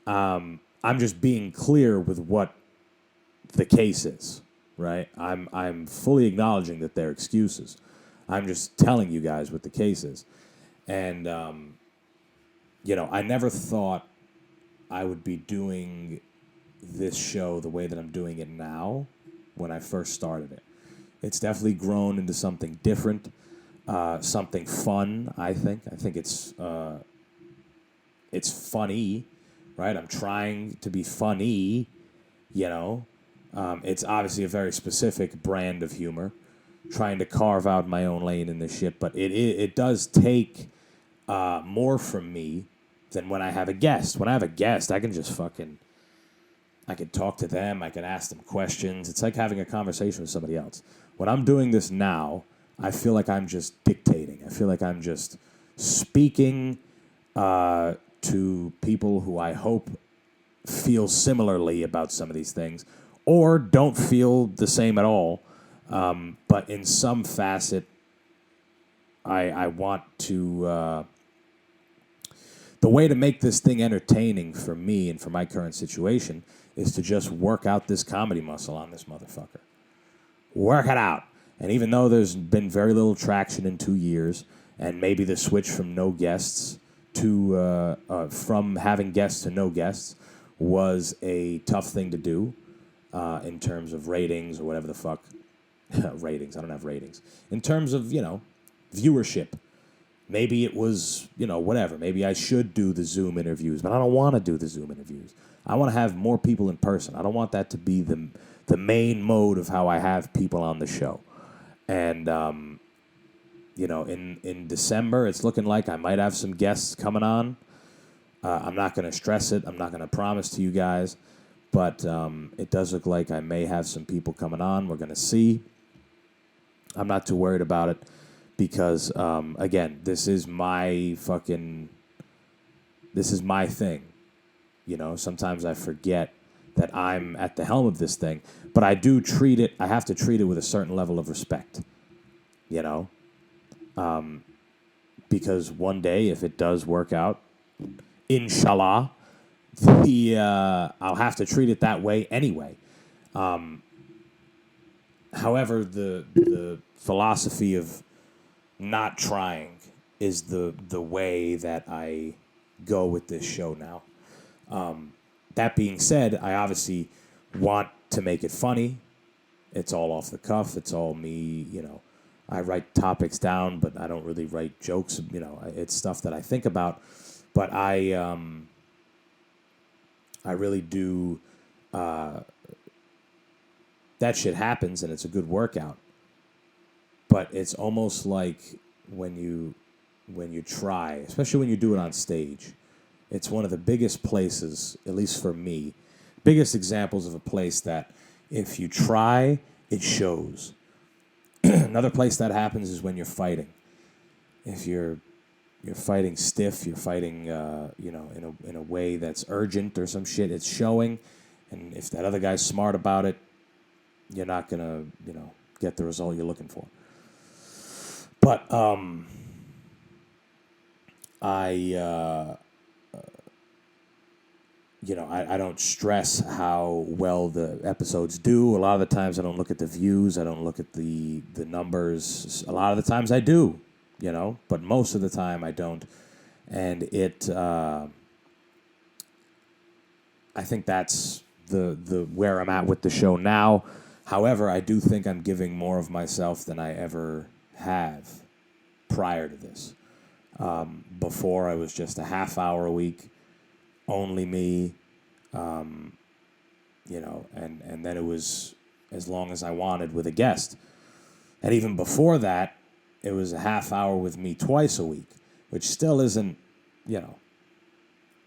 I'm just being clear with what the case is, right? I'm fully acknowledging that they're excuses. I'm just telling you guys what the case is. And, I never thought I would be doing this show the way that I'm doing it now when I first started it. It's definitely grown into something different, something fun, I think. I think it's funny, right? I'm trying to be funny, It's obviously a very specific brand of humor, trying to carve out my own lane in this shit, but it does take more from me than when I have a guest. When I have a guest, I can just I can talk to them, I can ask them questions. It's like having a conversation with somebody else. When I'm doing this now, I feel like I'm just dictating. I feel like I'm just speaking to people who I hope feel similarly about some of these things, or don't feel the same at all. But in some facet, I want to... the way to make this thing entertaining for me and for my current situation is to just work out this comedy muscle on this motherfucker. Work it out. And even though there's been very little traction in 2 years, and maybe the switch from no guests to from having guests to no guests was a tough thing to do in terms of ratings or whatever the fuck. Ratings. I don't have ratings. In terms of, viewership. Maybe it was, whatever. Maybe I should do the Zoom interviews, but I don't want to do the Zoom interviews. I want to have more people in person. I don't want that to be the main mode of how I have people on the show. And, in December, it's looking like I might have some guests coming on. I'm not going to stress it. I'm not going to promise to you guys. But it does look like I may have some people coming on. We're going to see. I'm not too worried about it because, again, this is my thing. Sometimes I forget that I'm at the helm of this thing. But I have to treat it with a certain level of respect. Because one day, if it does work out, inshallah, I'll have to treat it that way anyway. However, the philosophy of not trying is the way that I go with this show now. That being said, I obviously want to make it funny. It's all off the cuff. It's all me, I write topics down, but I don't really write jokes. It's stuff that I think about. But I really do. That shit happens, and it's a good workout. But it's almost like when you try, especially when you do it on stage. It's one of the biggest places, at least for me, biggest examples of a place that if you try, it shows. Another place that happens is when you're fighting. If you're fighting stiff, you're fighting, in a way that's urgent or some shit, it's showing. And if that other guy's smart about it, you're not gonna, get the result you're looking for. But I don't stress how well the episodes do. A lot of the times I don't look at the views. I don't look at the numbers. A lot of the times I do, but most of the time I don't. And I think that's the where I'm at with the show now. However, I do think I'm giving more of myself than I ever have prior to this. Before I was just a half hour a week, only me, and then it was as long as I wanted with a guest. And even before that, it was a half hour with me twice a week, which still isn't,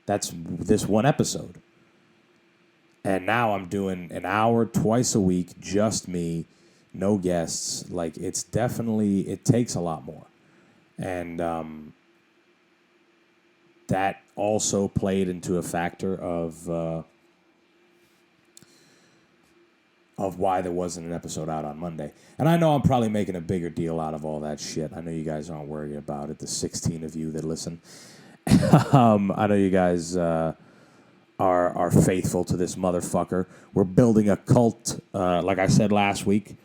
that's this one episode. And now I'm doing an hour twice a week, just me, no guests. Like, it takes a lot more. And that also played into a factor of why there wasn't an episode out on Monday. And I know I'm probably making a bigger deal out of all that shit. I know you guys aren't worried about it, the 16 of you that listen. I know you guys are faithful to this motherfucker. We're building a cult, like I said last week.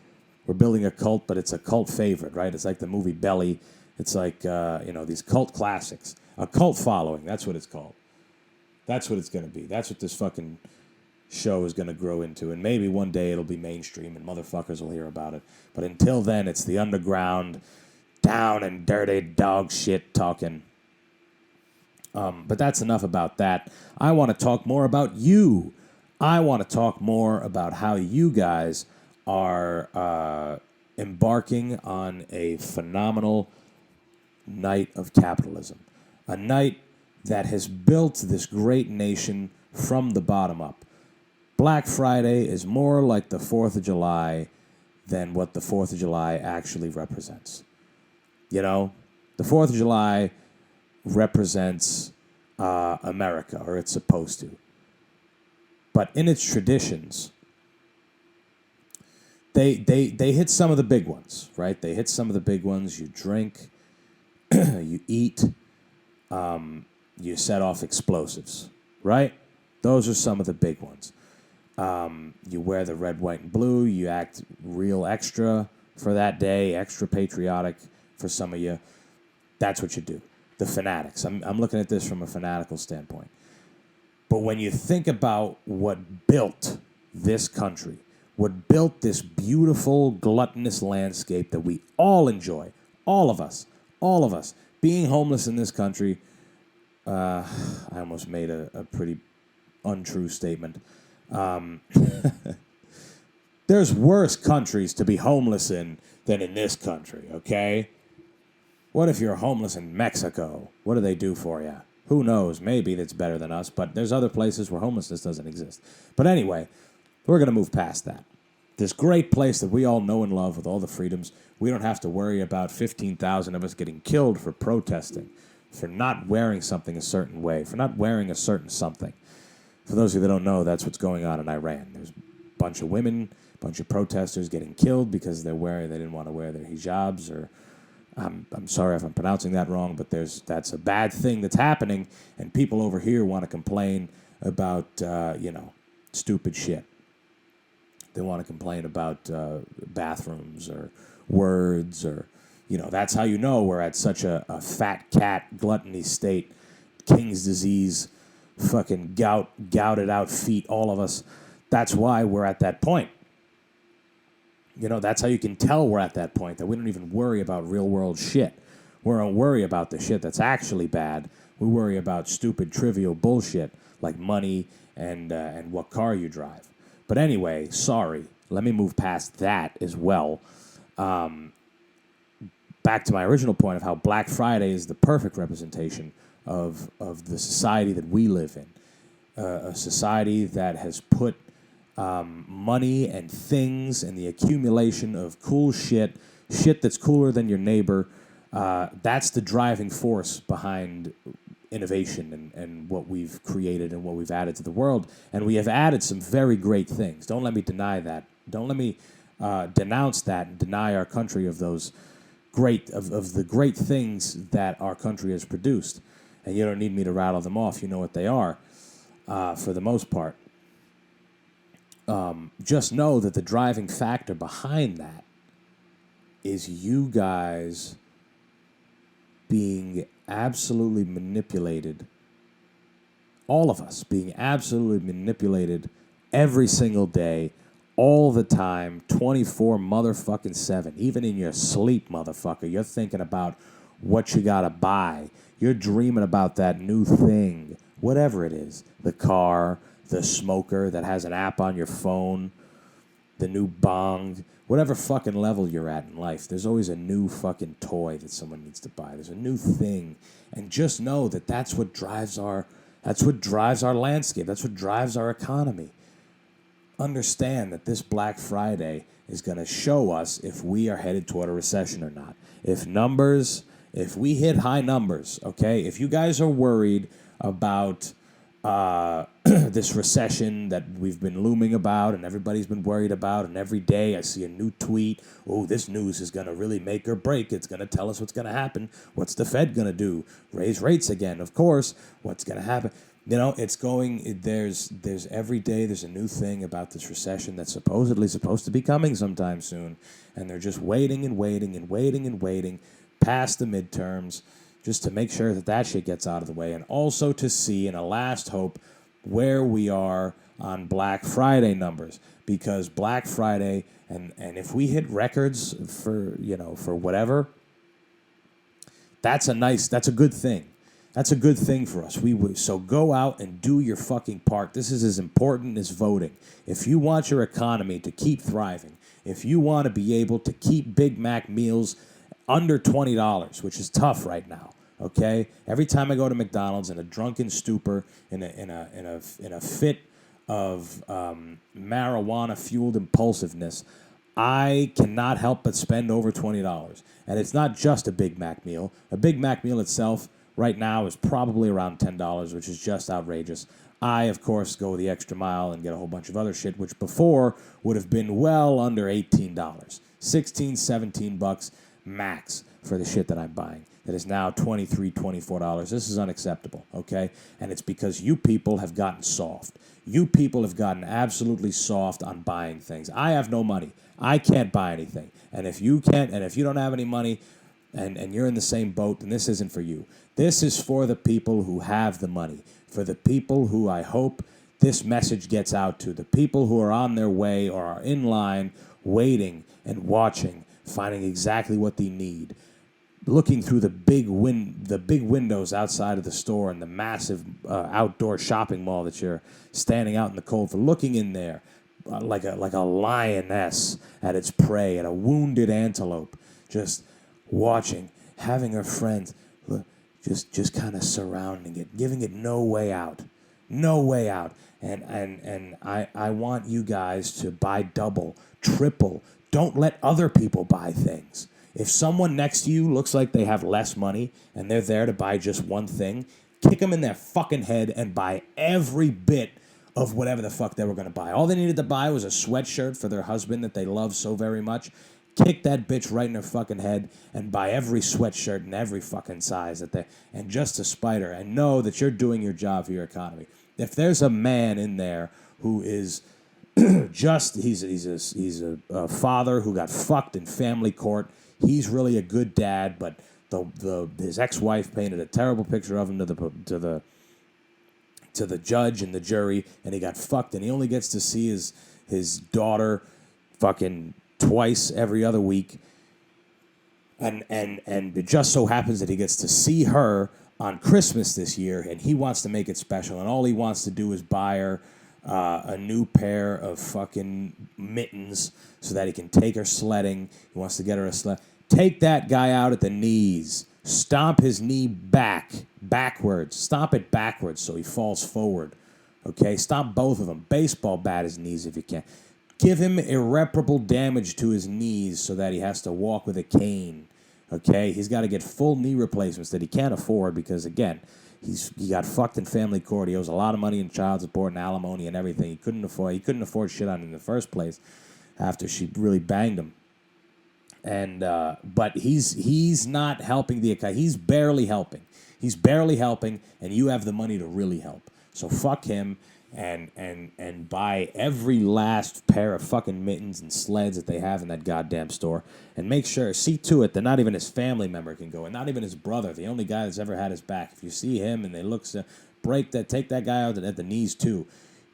We're building a cult, but it's a cult favorite, right? It's like the movie Belly. It's like, these cult classics. A cult following, that's what it's called. That's what it's going to be. That's what this fucking show is going to grow into. And maybe one day it'll be mainstream and motherfuckers will hear about it. But until then, it's the underground, down and dirty dog shit talking. But that's enough about that. I want to talk more about you. I want to talk more about how you guys are embarking on a phenomenal night of capitalism. A night that has built this great nation from the bottom up. Black Friday is more like the 4th of July than what the 4th of July actually represents. The 4th of July represents America, or it's supposed to. But in its traditions, they hit some of the big ones, right? They hit some of the big ones. You drink, you eat, you set off explosives, right? Those are some of the big ones. You wear the red, white, and blue. You act real extra for that day, extra patriotic for some of you. That's what you do. The fanatics. I'm looking at this from a fanatical standpoint. But when you think about what built this country, what built this beautiful, gluttonous landscape that we all enjoy, all of us, being homeless in this country, I almost made a pretty untrue statement. There's worse countries to be homeless in than in this country, okay? What if you're homeless in Mexico? What do they do for you? Who knows? Maybe that's better than us, but there's other places where homelessness doesn't exist. But anyway, we're going to move past that. This great place that we all know and love with all the freedoms, we don't have to worry about 15,000 of us getting killed for protesting, for not wearing something a certain way, for not wearing a certain something. For those of you that don't know, that's what's going on in Iran. There's a bunch of women, a bunch of protesters getting killed because they didn't want to wear their hijabs, or I'm sorry if I'm pronouncing that wrong, but that's a bad thing that's happening, and people over here want to complain about stupid shit. They want to complain about bathrooms or words, or that's how you know we're at such a fat cat gluttony state, King's disease, fucking gouted out feet, all of us. That's why we're at that point. That's how you can tell we're at that point, that we don't even worry about real world shit. We don't worry about the shit that's actually bad. We worry about stupid, trivial bullshit like money and what car you drive. But anyway, sorry. Let me move past that as well. Back to my original point of how Black Friday is the perfect representation of the society that we live in. A society that has put money and things and the accumulation of cool shit that's cooler than your neighbor, that's the driving force behind innovation and what we've created and what we've added to the world. And we have added some very great things. Don't let me deny that. Don't let me denounce that and deny our country of those of the great things that our country has produced. And you don't need me to rattle them off. You know what they are, for the most part. Just know that the driving factor behind that is you guys being absolutely manipulated, all of us being absolutely manipulated every single day, all the time, 24 motherfucking 7. Even in your sleep, motherfucker, you're thinking about what you gotta buy. You're dreaming about that new thing, whatever it is, the car, the smoker that has an app on your phone, the new bong, whatever fucking level you're at in life, there's always a new fucking toy that someone needs to buy. There's a new thing. And just know that that's what drives our landscape. That's what drives our economy. Understand that this Black Friday is going to show us if we are headed toward a recession or not. If we hit high numbers, okay? If you guys are worried about this recession that we've been looming about and everybody's been worried about, and every day I see a new tweet, oh, this news is going to really make or break. It's going to tell us what's going to happen. What's the Fed going to do? Raise rates again, of course. What's going to happen? It's going, there's every day there's a new thing about this recession that's supposedly supposed to be coming sometime soon, and they're just waiting and waiting and waiting and waiting past the midterms, just to make sure that shit gets out of the way, and also to see, in a last hope, where we are on Black Friday numbers. Because Black Friday, and if we hit records for whatever, that's a good thing. That's a good thing for us. So go out and do your fucking part. This is as important as voting. If you want your economy to keep thriving, if you want to be able to keep Big Mac meals under $20, which is tough right now. Okay, every time I go to McDonald's in a drunken stupor, in a fit of marijuana-fueled impulsiveness, I cannot help but spend over $20. And it's not just a Big Mac meal. A Big Mac meal itself right now is probably around $10, which is just outrageous. I, of course, go the extra mile and get a whole bunch of other shit, which before would have been well under $18. $16, $17 max for the shit that I'm buying. That is now $23, $24. This is unacceptable, okay? And it's because you people have gotten soft. You people have gotten absolutely soft on buying things. I have no money. I can't buy anything. And if you can't, and if you don't have any money, and you're in the same boat, then this isn't for you. This is for the people who have the money. For the people who I hope this message gets out to. The people who are on their way or are in line, waiting and watching, finding exactly what they need. looking through the big windows outside of the store and the massive outdoor shopping mall that you're standing out in the cold for, looking in there like a lioness at its prey, at a wounded antelope, just watching, having her friends look, just kind of surrounding it, giving it no way out, no way out. And I want you guys to buy double, triple. Don't let other people buy things. If someone next to you looks like they have less money and they're there to buy just one thing, kick them in their fucking head and buy every bit of whatever the fuck they were going to buy. All they needed to buy was a sweatshirt for their husband that they love so very much. Kick that bitch right in her fucking head and buy every sweatshirt in every fucking size and just to spite her, and know that you're doing your job for your economy. If there's a man in there who is he's a father who got fucked in family court. He's really a good dad, but his ex-wife painted a terrible picture of him to the judge and the jury, and he got fucked, and he only gets to see his daughter fucking twice every other week, and it just so happens that he gets to see her on Christmas this year, and he wants to make it special, and all he wants to do is buy her a new pair of fucking mittens so that he can take her sledding. He wants to get her a sled. Take that guy out at the knees. Stomp his knee backwards. Stomp it backwards so he falls forward. Okay? Stomp both of them. Baseball bat his knees if you can. Give him irreparable damage to his knees so that he has to walk with a cane. Okay? He's got to get full knee replacements that he can't afford because, again, he got fucked in family court. He owes a lot of money in child support and alimony and everything. He couldn't afford shit on it in the first place after she really banged him. And but he's not helping the economy. He's barely helping. He's barely helping, and you have the money to really help. So fuck him and buy every last pair of fucking mittens and sleds that they have in that goddamn store. And make sure, see to it that not even his family member can go, and not even his brother, the only guy that's ever had his back. If you see him and they look, take that guy out at the knees too.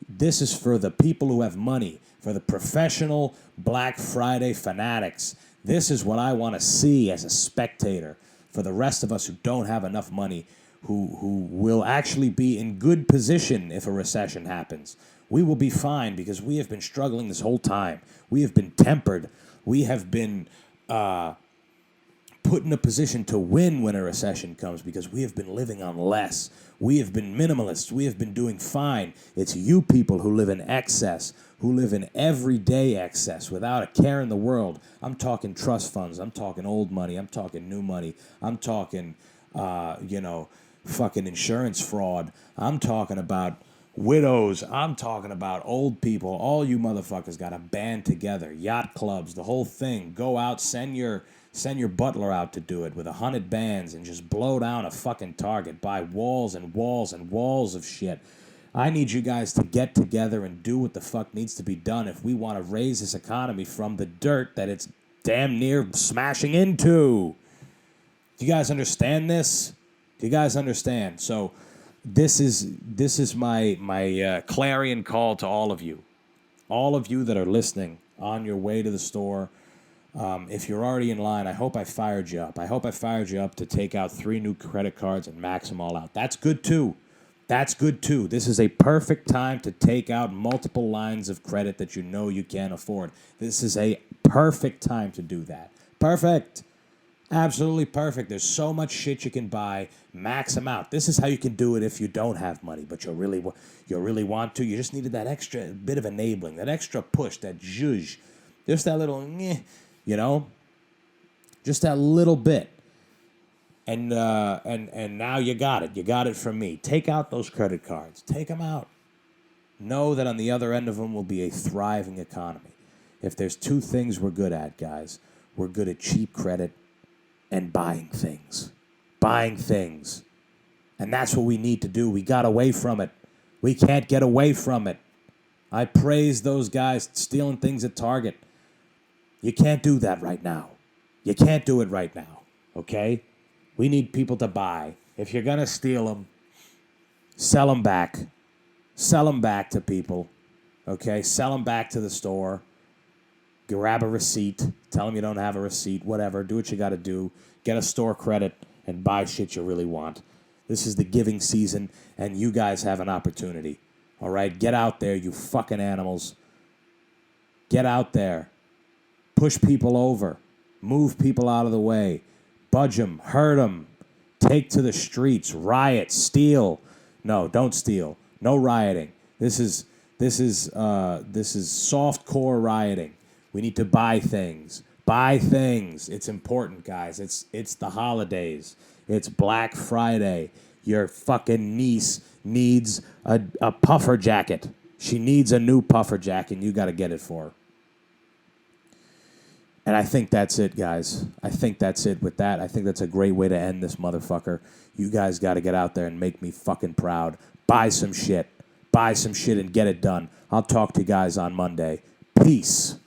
This is for the people who have money, for the professional Black Friday fanatics. This is what I want to see as a spectator for the rest of us who don't have enough money, who will actually be in good position if a recession happens. We will be fine because we have been struggling this whole time. We have been tempered. We have been put in a position to win when a recession comes because we have been living on less. We have been minimalists. We have been doing fine. It's you people who live in excess, who live in everyday excess without a care in the world. I'm talking trust funds. I'm talking old money. I'm talking new money. I'm talking, fucking insurance fraud. I'm talking about widows. I'm talking about old people. All you motherfuckers got to band together. Yacht clubs, the whole thing. Go out, send your butler out to do it with 100 bands and just blow down a fucking target. Buy walls and walls and walls of shit. I need you guys to get together and do what the fuck needs to be done if we want to raise this economy from the dirt that it's damn near smashing into. Do you guys understand this? Do you guys understand? So this is my clarion call to all of you that are listening on your way to the store. If you're already in line, I hope I fired you up. I hope I fired you up to take out 3 new credit cards and max them all out. That's good too. This is a perfect time to take out multiple lines of credit that you know you can't afford. This is a perfect time to do that. Perfect. Absolutely perfect. There's so much shit you can buy. Max them out. This is how you can do it if you don't have money, but you really want to. You just needed that extra bit of enabling, that extra push, that zhuzh. Just that little, just that little bit. And now you got it. You got it from me. Take out those credit cards. Take them out. Know that on the other end of them will be a thriving economy. If there's 2 things we're good at, guys, we're good at cheap credit and buying things. Buying things. And that's what we need to do. We got away from it. We can't get away from it. I praise those guys stealing things at Target. You can't do that right now. You can't do it right now. Okay? We need people to buy. If you're going to steal them, sell them back. Sell them back to people. Okay? Sell them back to the store. grab a receipt, tell them you don't have a receipt, whatever, do what you got to do, get a store credit, and buy shit you really want. This is the giving season, and you guys have an opportunity. All right? Get out there, you fucking animals. Get out there. Push people over. Move people out of the way. Budge them. Hurt them. Take to the streets. Riot. Steal. No, don't steal. No rioting. This is soft-core rioting. We need to buy things. Buy things. It's important, guys. It's the holidays. It's Black Friday. Your fucking niece needs a puffer jacket. She needs a new puffer jacket, and you got to get it for her. And I think that's it, guys. I think that's it with that. I think that's a great way to end this motherfucker. You guys got to get out there and make me fucking proud. Buy some shit. Buy some shit and get it done. I'll talk to you guys on Monday. Peace.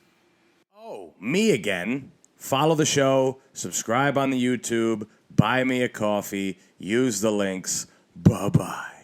Oh, me again. Follow the show. Subscribe on the YouTube. Buy me a coffee. Use the links. Bye-bye.